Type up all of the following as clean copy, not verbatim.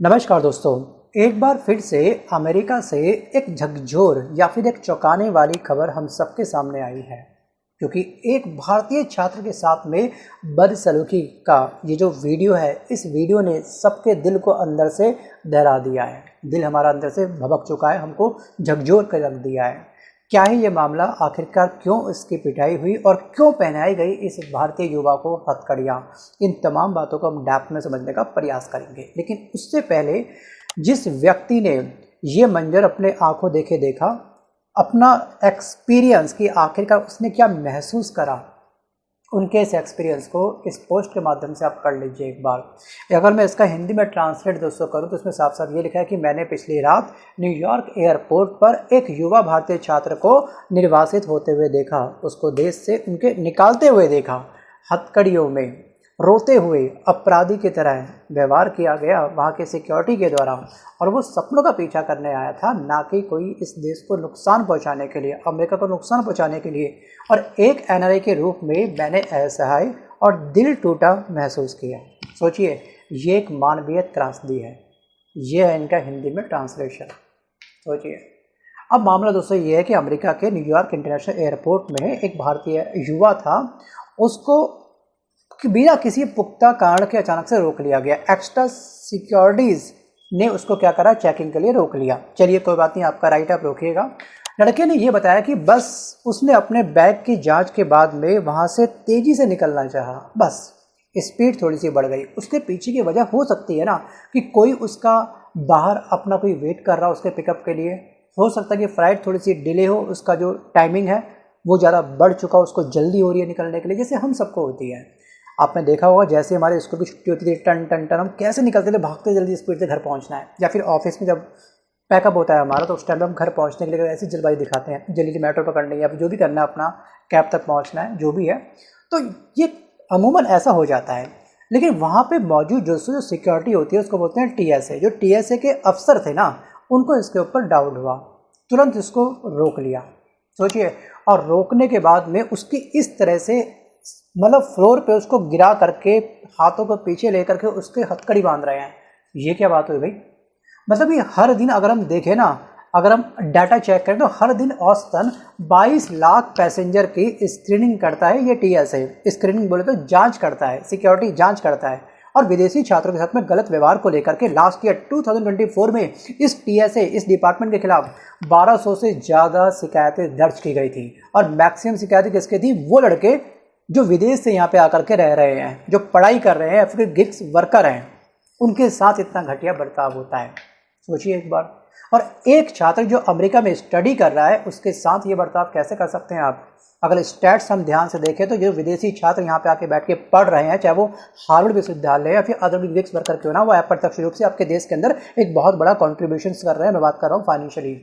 नमस्कार दोस्तों। एक बार फिर से अमेरिका से एक झकझोर या फिर एक चौंकाने वाली खबर हम सबके सामने आई है, क्योंकि एक भारतीय छात्र के साथ में बदसलूकी का ये जो वीडियो है, इस वीडियो ने सबके दिल को अंदर से दहला दिया है। दिल हमारा अंदर से भभक चुका है, हमको झकझोर कर रख दिया है। क्या है ये मामला, आखिरकार क्यों इसकी पिटाई हुई और क्यों पहनाई गई इस भारतीय युवा को हथकड़ियाँ, इन तमाम बातों को हम डेप्थ में समझने का प्रयास करेंगे। लेकिन उससे पहले जिस व्यक्ति ने ये मंजर अपने आंखों देखे देखा, अपना एक्सपीरियंस कि आखिरकार उसने क्या महसूस करा, उनके इस एक्सपीरियंस को इस पोस्ट के माध्यम से आप कर लीजिए एक बार। अगर मैं इसका हिंदी में ट्रांसलेट दोस्तों करूं तो इसमें साफ साफ ये लिखा है कि मैंने पिछली रात न्यूयॉर्क एयरपोर्ट पर एक युवा भारतीय छात्र को निर्वासित होते हुए देखा, उसको देश से उनके निकालते हुए देखा। हथकड़ियों में रोते हुए अपराधी की तरह व्यवहार किया गया वहाँ के सिक्योरिटी के द्वारा, और वो सपनों का पीछा करने आया था, ना कि कोई इस देश को नुकसान पहुँचाने के लिए, अमेरिका को नुकसान पहुँचाने के लिए। और एक एनआरआई के रूप में मैंने असहाय और दिल टूटा महसूस किया। सोचिए, ये एक मानवीय त्रासदी है। ये है इनका हिंदी में ट्रांसलेशन। सोचिए, अब मामला दोस्तों ये है कि अमेरिका के न्यूयॉर्क इंटरनेशनल एयरपोर्ट में एक भारतीय युवा था, उसको बिना किसी पुख्ता कारण के अचानक से रोक लिया गया। एक्स्ट्रा सिक्योरिटीज़ ने उसको क्या करा, चेकिंग के लिए रोक लिया। चलिए कोई बात नहीं, आपका राइट, आप रोकिएगा। लड़के ने ये बताया कि बस उसने अपने बैग की जांच के बाद में वहाँ से तेज़ी से निकलना चाहा, बस स्पीड थोड़ी सी बढ़ गई। उसके पीछे की वजह हो सकती है ना कि कोई उसका बाहर अपना कोई वेट कर रहा उसके पिकअप के लिए, हो सकता है कि फ़्लाइट थोड़ी सी डिले हो, उसका जो टाइमिंग है वो ज़्यादा बढ़ चुका, उसको जल्दी हो रही है निकलने के लिए, जैसे हम सबको होती है। आपने देखा होगा जैसे हमारे स्कूल की छुट्टी होती थी, टन टन टन हम कैसे निकलते थे, भागते जल्दी स्पीड से घर पहुंचना है। या फिर ऑफिस में जब पैकअप होता है हमारा, तो उस टाइम पे हम घर पहुंचने के लिए ऐसी जल्दबाजी दिखाते हैं, जल्दी मेट्रो पकड़नी है या फिर जो भी करना है, अपना कैब तक पहुंचना है, जो भी है। तो ये अमूमन ऐसा हो जाता है। लेकिन वहाँ पर मौजूद जो सिक्योरिटी होती है उसको बोलते हैं TSA। जो TSA के अफसर थे ना, उनको इसके ऊपर डाउट हुआ, तुरंत इसको रोक लिया। सोचिए, और रोकने के बाद में उसकी इस तरह से मतलब फ्लोर पे उसको गिरा करके हाथों को पीछे लेकर के उसके हथकड़ी बांध रहे हैं। ये क्या बात हुई भाई? मतलब ये हर दिन अगर हम देखें ना, अगर हम डाटा चेक करें तो हर दिन औसतन 22 लाख पैसेंजर की स्क्रीनिंग करता है ये TSA। स्क्रीनिंग बोले तो जांच करता है, सिक्योरिटी जांच करता है। और विदेशी छात्रों के साथ में गलत व्यवहार को लेकर के लास्ट ईयर 2024 में इस TSA, इस डिपार्टमेंट के खिलाफ 1200 से ज़्यादा शिकायतें दर्ज की गई थी। और मैक्सिमम शिकायतें किसके थी? वो लड़के जो विदेश से यहाँ पे आकर के रह रहे हैं, जो पढ़ाई कर रहे हैं, फिर गिग्स वर्कर हैं, उनके साथ इतना घटिया बर्ताव होता है। सोचिए एक बार। और एक छात्र जो अमेरिका में स्टडी कर रहा है, उसके साथ ये बर्ताव कैसे कर सकते हैं आप? अगर स्टैट्स हम ध्यान से देखें तो जो विदेशी छात्र यहाँ पे आके बैठ के पढ़ रहे हैं, चाहे वो हार्वर्ड विश्वविद्यालय या फिर अदर गिग्स वर्कर क्यों ना, वो अप्रत्यक्ष रूप से आपके देश के अंदर एक बहुत बड़ा कॉन्ट्रीब्यूशन कर रहे हैं। मैं बात कर रहा हूँ फाइनेंशियली।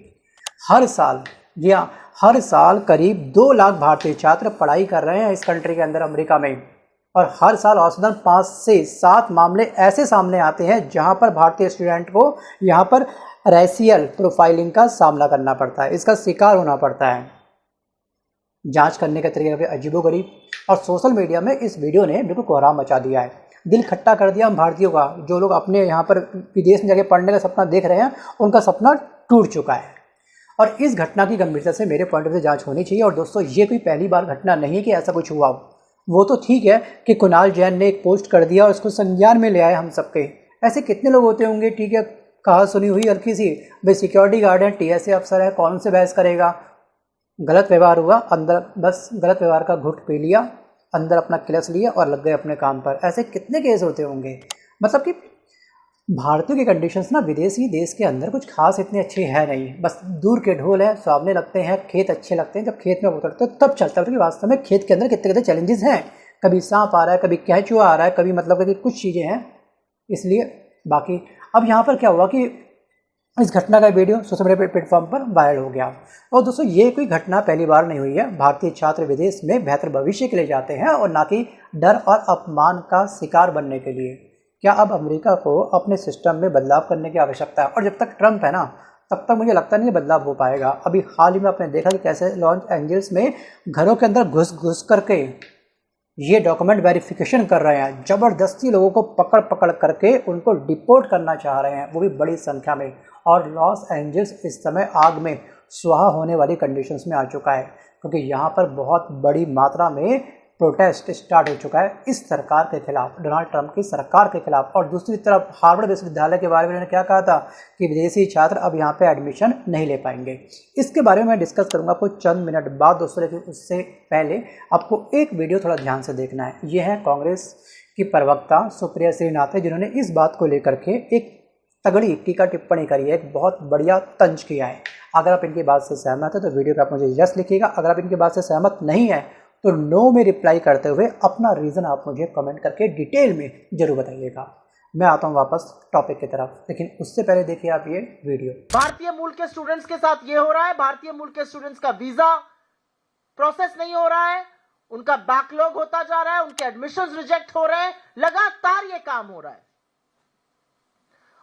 हर साल, जी हाँ, हर साल करीब 2 लाख भारतीय छात्र पढ़ाई कर रहे हैं इस कंट्री के अंदर, अमेरिका में। और हर साल औसतन 5 से 7 मामले ऐसे सामने आते हैं जहां पर भारतीय स्टूडेंट को यहां पर रेशियल प्रोफाइलिंग का सामना करना पड़ता है, इसका शिकार होना पड़ता है। जांच करने का तरीका भी अजीबोगरीब। और सोशल मीडिया में इस वीडियो ने बिल्कुल कोहराम मचा दिया है, दिल खट्टा कर दिया हम भारतीयों का। जो लोग अपने यहाँ पर विदेश में जाके पढ़ने का सपना देख रहे हैं, उनका सपना टूट चुका है। और इस घटना की गंभीरता से मेरे पॉइंट ऑफ व्यू से जांच होनी चाहिए। और दोस्तों, ये कोई पहली बार घटना नहीं है कि ऐसा कुछ हुआ हो। वो तो ठीक है कि कुणाल जैन ने एक पोस्ट कर दिया और उसको संज्ञान में ले आए हम सबके। ऐसे कितने लोग होते होंगे, ठीक है, कहा सुनी हुई हल्की सी, भाई सिक्योरिटी गार्ड है, TSA अफसर है, कौन से बहस करेगा। गलत व्यवहार हुआ, अंदर बस गलत व्यवहार का घुट पी लिया, अंदर अपना क्लच लिया और लग गए अपने काम पर। ऐसे कितने केस होते होंगे। मतलब कि भारतीयों के कंडीशंस ना विदेशी देश के अंदर कुछ खास इतने अच्छे हैं नहीं। बस दूर के ढोल हैं, सामने लगते हैं, खेत अच्छे लगते हैं, जब खेत में उतरते हैं तब चलता है कि वास्तव में खेत के अंदर कितने कितने चैलेंजेस हैं। कभी सांप आ रहा है, कभी कैचुआ आ रहा है, कभी मतलब कि कुछ चीज़ें हैं। इसलिए बाकी अब यहाँ पर क्या हुआ कि इस घटना का वीडियो सोशल मीडिया प्लेटफॉर्म पर वायरल हो गया। और दोस्तों, ये कोई घटना पहली बार नहीं हुई है। भारतीय छात्र विदेश में बेहतर भविष्य के लिए जाते हैं और ना कि डर और अपमान का शिकार बनने के लिए। क्या अब अमेरिका को अपने सिस्टम में बदलाव करने की आवश्यकता है? और जब तक ट्रंप है ना, तब तक मुझे लगता नहीं है बदलाव हो पाएगा। अभी हाल ही में आपने देखा कि कैसे लॉस एंजल्स में घरों के अंदर घुस करके ये डॉक्यूमेंट वेरिफिकेशन कर रहे हैं, ज़बरदस्ती लोगों को पकड़ पकड़ करके उनको डिपोर्ट करना चाह रहे हैं, वो भी बड़ी संख्या में। और लॉस एंजल्स इस समय आग में सुहा होने वाली कंडीशंस में आ चुका है, क्योंकि यहाँ पर बहुत बड़ी मात्रा में प्रोटेस्ट स्टार्ट हो चुका है इस सरकार के खिलाफ, डोनाल्ड ट्रंप की सरकार के खिलाफ। और दूसरी तरफ हार्वर्ड विश्वविद्यालय के बारे में उन्होंने क्या कहा था कि विदेशी छात्र अब यहाँ पे एडमिशन नहीं ले पाएंगे। इसके बारे में मैं डिस्कस करूँगा आपको चंद मिनट बाद दोस्तों, लेकिन उससे पहले आपको एक वीडियो थोड़ा ध्यान से देखना है। ये है कांग्रेस की प्रवक्ता सुप्रिया श्रीनाथ, जिन्होंने इस बात को लेकर के एक तगड़ी टीका टिप्पणी करी है, एक बहुत बढ़िया तंज किया है। अगर आप इनकी बात से सहमत है तो वीडियो पे आप मुझे यस लिखिएगा, अगर आप इनकी बात से सहमत नहीं है तो नो में रिप्लाई करते हुए अपना रीज़न आप मुझे कमेंट करके डिटेल में जरूर बताइएगा। मैं आता हूं वापस टॉपिक की तरफ, लेकिन उससे पहले देखिए आप ये वीडियो। भारतीय मूल के स्टूडेंट्स के साथ ये हो रहा है, भारतीय मूल के स्टूडेंट्स का वीजा प्रोसेस नहीं हो रहा है, उनका बैकलॉग होता जा रहा है, उनके एडमिशंस रिजेक्ट हो रहे हैं, लगातार ये काम हो रहा है।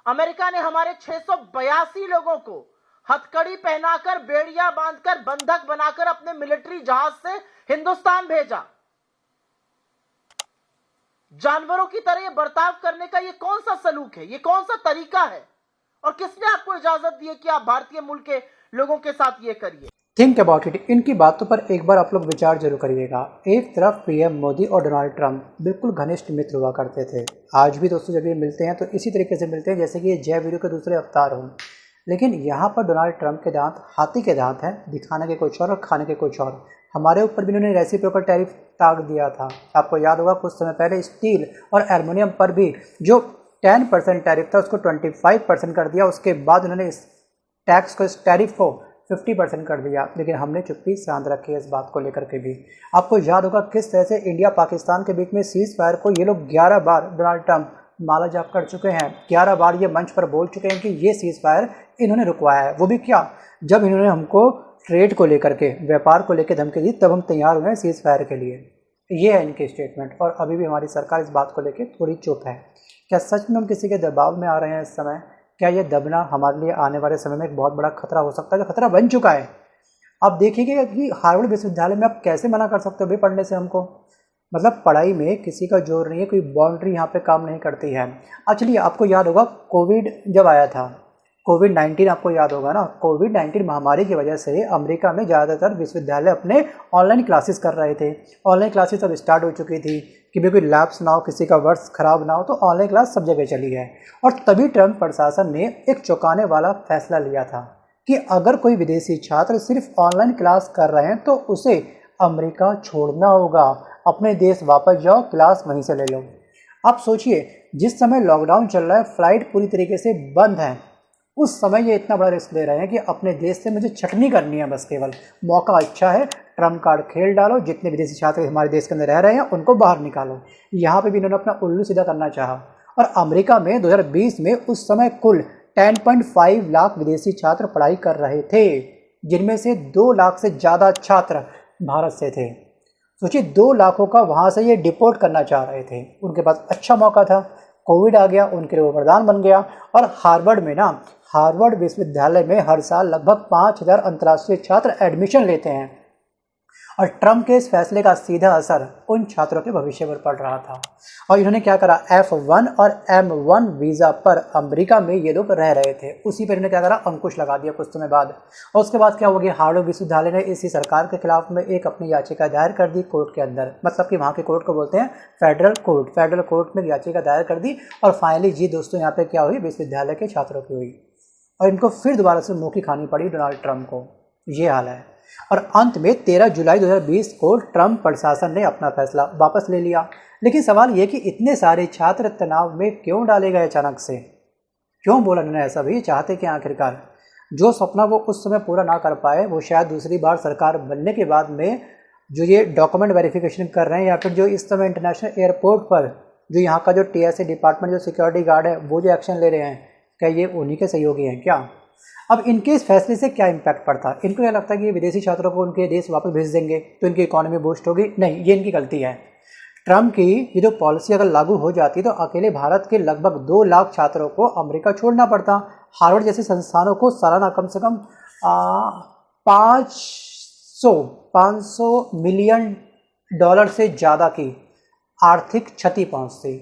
अमेरिका ने हमारे 682 लोगों को हथकड़ी पहनाकर, बेड़िया बांधकर, बंधक बनाकर अपने मिलिट्री जहाज से हिंदुस्तान भेजा। जानवरों की तरह ये बर्ताव करने का ये कौन सा सलूक है, ये कौन सा तरीका है, और किसने आपको इजाजत दी है कि आप भारतीय मूल के लोगों के साथ ये करिए? Think about it. इनकी बातों पर एक बार आप लोग विचार जरूर करिएगा। एक तरफ पीएम मोदी और डोनाल्ड ट्रंप बिल्कुल घनिष्ठ मित्र हुआ करते थे। आज भी दोस्तों जब ये मिलते हैं तो इसी तरीके से मिलते हैं जैसे कि ये जय वीरू के दूसरे अवतार हों। लेकिन यहाँ पर डोनाल्ड ट्रंप के दांत हाथी के दांत हैं, दिखाने के कुछ और खाने के कुछ और। हमारे ऊपर भी इन्होंने रेसिप्रोकल टैरिफ ताक दिया था। आपको याद होगा कुछ समय पहले स्टील और एल्युमिनियम पर भी जो 10% टैरिफ था उसको 25% कर दिया। उसके बाद उन्होंने इस टैक्स को, इस टैरिफ को 50% कर दिया, लेकिन हमने चुप्पी साध रखी है इस बात को लेकर के भी। आपको याद होगा किस तरह से इंडिया पाकिस्तान के बीच में सीज फायर को ये लोग 11 बार डोनाल्ड ट्रंप माला जाप कर चुके हैं। 11 बार ये मंच पर बोल चुके हैं कि ये सीज फायर इन्होंने रुकवाया है। वो भी क्या, जब इन्होंने हमको ट्रेड को लेकर के, व्यापार को लेकर धमकी दी, तब हम तैयार हुए हैं सीज फायर के लिए। ये है इनके स्टेटमेंट, और अभी भी हमारी सरकार इस बात को लेकर थोड़ी चुप है। क्या सच में हम किसी के दबाव में आ रहे हैं इस समय? क्या ये दबना हमारे लिए आने वाले समय में एक बहुत बड़ा खतरा हो सकता है, जो खतरा बन चुका है? आप देखिएगा कि हार्वर्ड विश्वविद्यालय में आप कैसे मना कर सकते हो भाई पढ़ने से हमको? मतलब पढ़ाई में किसी का जोर नहीं है, कोई बाउंड्री यहाँ पे काम नहीं करती है। चलिए, आपको याद होगा कोविड जब आया था, कोविड-19 आपको याद होगा ना, कोविड-19 महामारी की वजह से अमेरिका में ज़्यादातर विश्वविद्यालय अपने ऑनलाइन क्लासेस कर रहे थे। ऑनलाइन क्लासेस अब स्टार्ट हो चुकी थी कि भाई कोई लैब्स ना हो, किसी का वर्ष खराब ना हो, तो ऑनलाइन क्लास सब जगह चली है। और तभी ट्रंप प्रशासन ने एक चौंकाने वाला फैसला लिया था कि अगर कोई विदेशी छात्र सिर्फ ऑनलाइन क्लास कर रहे हैं तो उसे अमेरिका छोड़ना होगा, अपने देश वापस जाओ, क्लास वहीं से ले लो। आप सोचिए, जिस समय लॉकडाउन चल रहा है, फ्लाइट पूरी तरीके से बंद है, उस समय ये इतना बड़ा रिस्क ले रहे हैं कि अपने देश से मुझे छटनी करनी है, बस केवल मौका अच्छा है, ट्रम्प कार्ड खेल डालो, जितने विदेशी छात्र हमारे देश के अंदर रह रहे हैं उनको बाहर निकालो। यहाँ पे भी इन्होंने अपना उल्लू सीधा करना चाहा। और अमेरिका में 2020 में उस समय कुल 10.5 लाख विदेशी छात्र पढ़ाई कर रहे थे, जिनमें से 2 लाख से ज़्यादा छात्र भारत से थे। सोचिए, 2 लाखों का वहाँ से ये डिपोर्ट करना चाह रहे थे। उनके पास अच्छा मौका था, कोविड आ गया, उनके लिए वो वरदान बन गया। और हार्वर्ड विश्वविद्यालय में हर साल लगभग 5000 अंतर्राष्ट्रीय छात्र एडमिशन लेते हैं, और ट्रंप के इस फैसले का सीधा असर उन छात्रों के भविष्य पर पड़ रहा था। और इन्होंने क्या करा, F1 और M1 वीज़ा पर अमेरिका में ये लोग रह रहे थे, उसी पर इन्होंने क्या करा, अंकुश लगा दिया कुछ समय बाद। और उसके बाद क्या हो गया, हार्वर्ड विश्वविद्यालय ने इसी सरकार के खिलाफ में एक अपनी याचिका दायर कर दी कोर्ट के अंदर। मतलब कि वहाँ के कोर्ट को बोलते हैं फेडरल कोर्ट में याचिका दायर कर दी। और फाइनली जी दोस्तों, यहाँ पे क्या हुई, विश्वविद्यालय के छात्रों की हुई, और इनको फिर दोबारा से मुँह की खानी पड़ी डोनाल्ड ट्रंप को। ये हाल है। और अंत में 13 जुलाई 2020 को ट्रंप प्रशासन ने अपना फैसला वापस ले लिया। लेकिन सवाल ये कि इतने सारे छात्र तनाव में क्यों डाले गए अचानक से? क्यों बोला उन्होंने ऐसा? भी चाहते कि आखिरकार जो सपना वो उस समय पूरा ना कर पाए, वो शायद दूसरी बार सरकार बनने के बाद में जो ये डॉक्यूमेंट वेरिफिकेशन कर रहे हैं, या फिर जो इस समय इंटरनेशनल एयरपोर्ट पर जो यहाँ का जो TSA डिपार्टमेंट, जो सिक्योरिटी गार्ड है, वो जो एक्शन ले रहे हैं, क्या ये उन्हीं के सहयोगी हैं क्या? अब इनके इस फैसले से क्या इम्पैक्ट पड़ता है? इनको क्या लगता है कि ये विदेशी छात्रों को उनके देश वापस भेज देंगे तो इनकी इकोनॉमी बूस्ट होगी? नहीं, ये इनकी गलती है। ट्रंप की ये जो पॉलिसी अगर लागू हो जाती तो अकेले भारत के लगभग 2 लाख छात्रों को अमेरिका छोड़ना पड़ता। हार्वर्ड जैसे संस्थानों को सालाना कम से कम 500 मिलियन डॉलर से ज़्यादा की आर्थिक क्षति पहुंचती।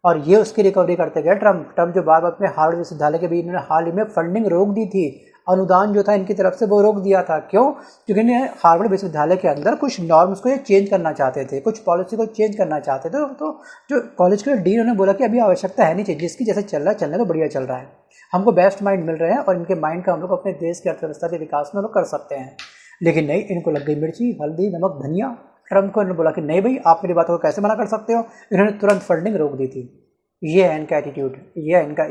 और ये उसकी रिकवरी करते गए ट्रम्प जो बार बार अपने हार्वर्ड विश्वविद्यालय के भी इन्होंने हाल ही में फंडिंग रोक दी थी, अनुदान जो था इनकी तरफ से वो रोक दिया था। क्यों? क्योंकि इन्हें हार्वर्ड विश्वविद्यालय के अंदर कुछ नॉर्म्स को ये चेंज करना चाहते थे, कुछ पॉलिसी को चेंज करना चाहते थे। तो जो कॉलेज के डीन उन्होंने बोला कि अभी आवश्यकता है नहीं चाहिए, जिसकी जैसे चल रहा है चलने तो बढ़िया चल रहा है, हमको बेस्ट माइंड मिल रहे हैं और इनके माइंड का हम लोग अपने देश की अर्थव्यवस्था के विकास में लोग कर सकते हैं। लेकिन नहीं, इनको लग गई मिर्ची, हल्दी, नमक, धनिया। ट्रम्प को इन्होंने बोला कि नहीं भाई, आप मेरी बातों को कैसे मना कर सकते हो। इन्होंने तुरंत फंडिंग रोक दी थी। ये है इनका एटीट्यूड, ये है इनका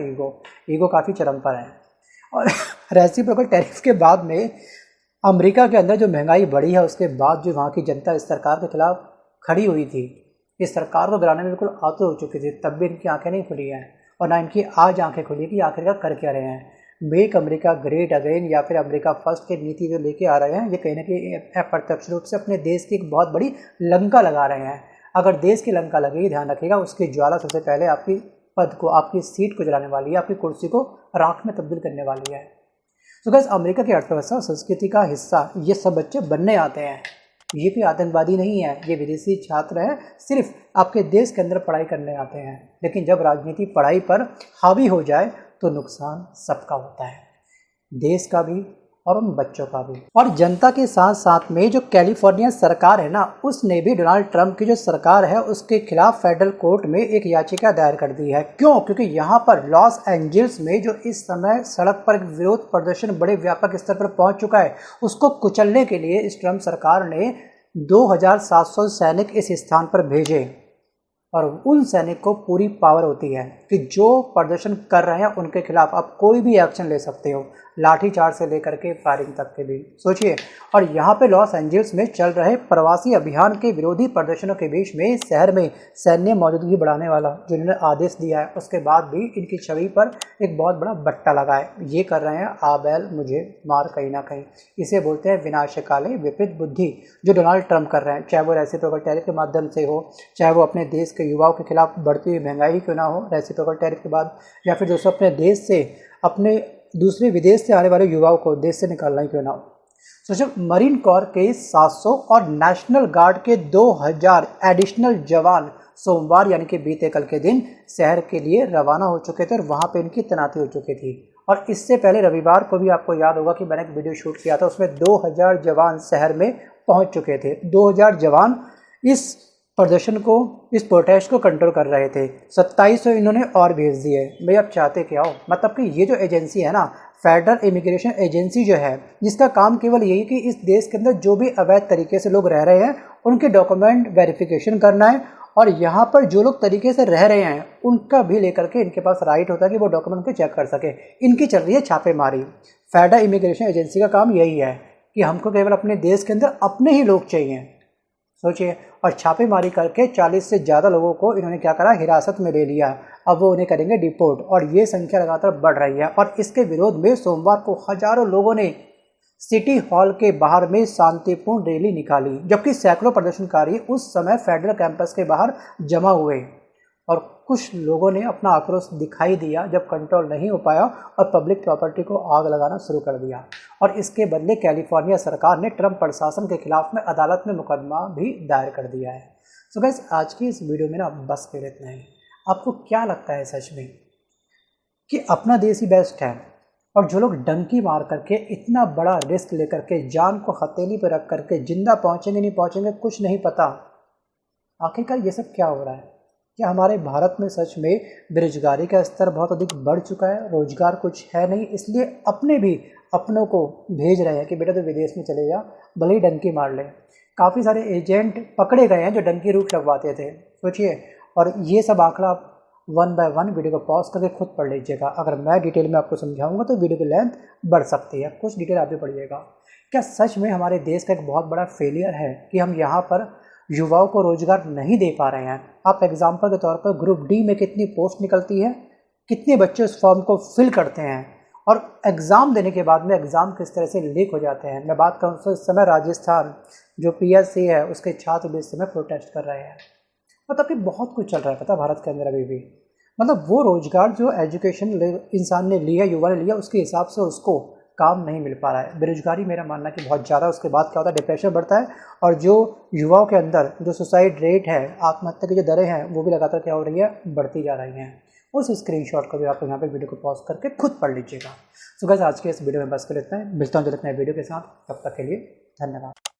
ईगो काफ़ी चरम पर है। और रेसिप्रोकल टैरिफ के बाद में अमेरिका के अंदर जो महंगाई बढ़ी है, उसके बाद जो वहाँ की जनता इस सरकार के खिलाफ खड़ी हुई थी, इस सरकार को गिराने में बिल्कुल आतुर हो चुकी थी, तब भी इनकी आंखें नहीं खुली हैं और ना इनकी आज आंखें खुली कि आखिरकार कर क्या रहे हैं। मेक अमेरिका ग्रेट अगेन या फिर अमेरिका फर्स्ट की नीति जो लेके आ रहे हैं, ये कहीं ना कहीं अप्रत्यक्ष रूप से अपने देश की एक बहुत बड़ी लंका लगा रहे हैं। अगर देश की लंका लगेगी, ध्यान रखिएगा, उसकी ज्वाला सबसे पहले आपकी पद को, आपकी सीट को जलाने वाली है, आपकी कुर्सी को राख में तब्दील करने वाली है। तो गाइस, अमेरिका की अर्थव्यवस्था और संस्कृति का हिस्सा ये सब बच्चे बनने आते हैं। ये कोई आतंकवादी नहीं है, ये विदेशी छात्र हैं, सिर्फ आपके देश के अंदर पढ़ाई करने आते हैं। लेकिन जब राजनीति पढ़ाई पर हावी हो जाए तो नुकसान सबका होता है, देश का भी और उन बच्चों का भी। और जनता के साथ साथ में जो कैलिफोर्निया सरकार है ना, उसने भी डोनाल्ड ट्रंप की जो सरकार है उसके खिलाफ फेडरल कोर्ट में एक याचिका दायर कर दी है। क्यों? क्योंकि यहाँ पर लॉस एंजल्स में जो इस समय सड़क पर विरोध प्रदर्शन बड़े व्यापक स्तर पर पहुँच चुका है, उसको कुचलने के लिए इस ट्रंप सरकार ने 2700 सैनिक इस स्थान पर भेजे। और उन सैनिक को पूरी पावर होती है कि जो प्रदर्शन कर रहे हैं उनके खिलाफ आप कोई भी एक्शन ले सकते हो, लाठीचार्ज से लेकर के फायरिंग तक के भी। सोचिए, और यहाँ पे लॉस एंजल्स में चल रहे प्रवासी अभियान के विरोधी प्रदर्शनों के बीच में शहर में सैन्य मौजूदगी बढ़ाने वाला जो इन्होंने आदेश दिया है, उसके बाद भी इनकी छवि पर एक बहुत बड़ा बट्टा लगा है। ये कर रहे हैं आबैल मुझे मार कहीं ना कहीं, इसे बोलते हैं विनाशकाले विपरीत बुद्धि जो डोनाल्ड ट्रंप कर रहे हैं। चाहे वो रेसिप्रोकल टैरिफ के माध्यम से हो, चाहे वो अपने देश के युवाओं के खिलाफ बढ़ती हुई महंगाई क्यों ना हो रेसिप्रोकल टैरिफ के बाद, या फिर दोस्तों अपने देश से, अपने दूसरे विदेश से आने वाले युवाओं को देश से निकालना ही क्यों ना हो। सोचो, मरीन कॉर्प के 700 और नेशनल गार्ड के 2000 एडिशनल जवान सोमवार यानी कि बीते कल के दिन शहर के लिए रवाना हो चुके थे और वहाँ पे इनकी तैनाती हो चुकी थी। और इससे पहले रविवार को भी आपको याद होगा कि मैंने एक वीडियो शूट किया था, उसमें 2000 जवान शहर में पहुँच चुके थे। 2000 जवान इस प्रदर्शन को, इस प्रोटेस्ट को कंट्रोल कर रहे थे। 2700 इन्होंने और भेज दिए। भाई आप चाहते क्या हो? मतलब कि ये जो एजेंसी है ना, फेडरल इमिग्रेशन एजेंसी जो है, जिसका काम केवल यही कि इस देश के अंदर जो भी अवैध तरीके से लोग रह रहे हैं उनके डॉक्यूमेंट वेरिफिकेशन करना है, और यहाँ पर जो लोग तरीके से रह रहे हैं उनका भी लेकर के इनके पास राइट होता है कि वो डॉक्यूमेंट को चेक कर सके। इनकी चल रही है छापेमारी। फेडरल इमिग्रेशन एजेंसी का काम यही है कि हमको केवल अपने देश के अंदर अपने ही लोग चाहिए। सोचिए, और छापेमारी करके 40 से ज़्यादा लोगों को इन्होंने क्या करा, हिरासत में ले लिया। अब वो उन्हें करेंगे डिपोर्ट, और ये संख्या लगातार बढ़ रही है। और इसके विरोध में सोमवार को हजारों लोगों ने सिटी हॉल के बाहर में शांतिपूर्ण रैली निकाली, जबकि सैकड़ों प्रदर्शनकारी उस समय फेडरल कैंपस के बाहर जमा हुए। और कुछ लोगों ने अपना आक्रोश दिखाई दिया जब कंट्रोल नहीं हो पाया और पब्लिक प्रॉपर्टी को आग लगाना शुरू कर दिया। और इसके बदले कैलिफोर्निया सरकार ने ट्रंप प्रशासन के खिलाफ में अदालत में मुकदमा भी दायर कर दिया है। सो गाइस, आज की इस वीडियो में ना बस कर इतना ही। आपको क्या लगता है सच में कि अपना देश ही बेस्ट है, और जो लोग डंकी मार करके इतना बड़ा रिस्क लेकर के जान को हथेली पर रख करके जिंदा पहुँचेंगे नहीं पहुँचेंगे कुछ नहीं पता। आखिरकार ये सब क्या हो रहा है? क्या हमारे भारत में सच में बेरोजगारी का स्तर बहुत अधिक बढ़ चुका है, रोजगार कुछ है नहीं, इसलिए अपनों को भेज रहे हैं कि बेटा तो विदेश में चले जा, भले ही डंकी मार ले। काफ़ी सारे एजेंट पकड़े गए हैं जो डंकी रूट लगवाते थे। सोचिए, और ये सब आंकड़ा आप 1 बाय 1 वीडियो को पॉज करके खुद पढ़ लीजिएगा। अगर मैं डिटेल में आपको समझाऊंगा तो वीडियो की लेंथ बढ़ सकती है, कुछ डिटेल आप भी पढ़िएगा। क्या सच में हमारे देश का एक बहुत बड़ा फेलियर है कि हम यहाँ पर युवाओं को रोजगार नहीं दे पा रहे हैं? आप एग्जाम्पल के तौर पर ग्रुप डी में कितनी पोस्ट निकलती है, कितने बच्चे उस फॉर्म को फिल करते हैं, और एग्ज़ाम देने के बाद में एग्ज़ाम किस तरह से लीक हो जाते हैं। मैं बात करूँ तो इस समय राजस्थान जो PSC है उसके छात्र भी इस समय प्रोटेस्ट कर रहे हैं। मतलब कि बहुत कुछ चल रहा है पता भारत के अंदर अभी भी। मतलब वो रोजगार जो एजुकेशन इंसान ने लिया, युवा ने लिया, उसके हिसाब से उसको काम नहीं मिल पा रहा है। बेरोजगारी मेरा मानना है कि बहुत ज़्यादा, उसके बाद क्या होता है, डिप्रेशन बढ़ता है और जो युवाओं के अंदर जो सुसाइड रेट है, आत्महत्या की जो दरें हैं, वो भी लगातार क्या हो रही है, बढ़ती जा रही हैं। उस स्क्रीनशॉट को भी आप यहाँ पे वीडियो को पॉज करके खुद पढ़ लीजिएगा। सो गाइस, आज के इस वीडियो में बस कर इतना है। मिलता हूँ जल्द नए वीडियो के साथ, तब तक के लिए धन्यवाद।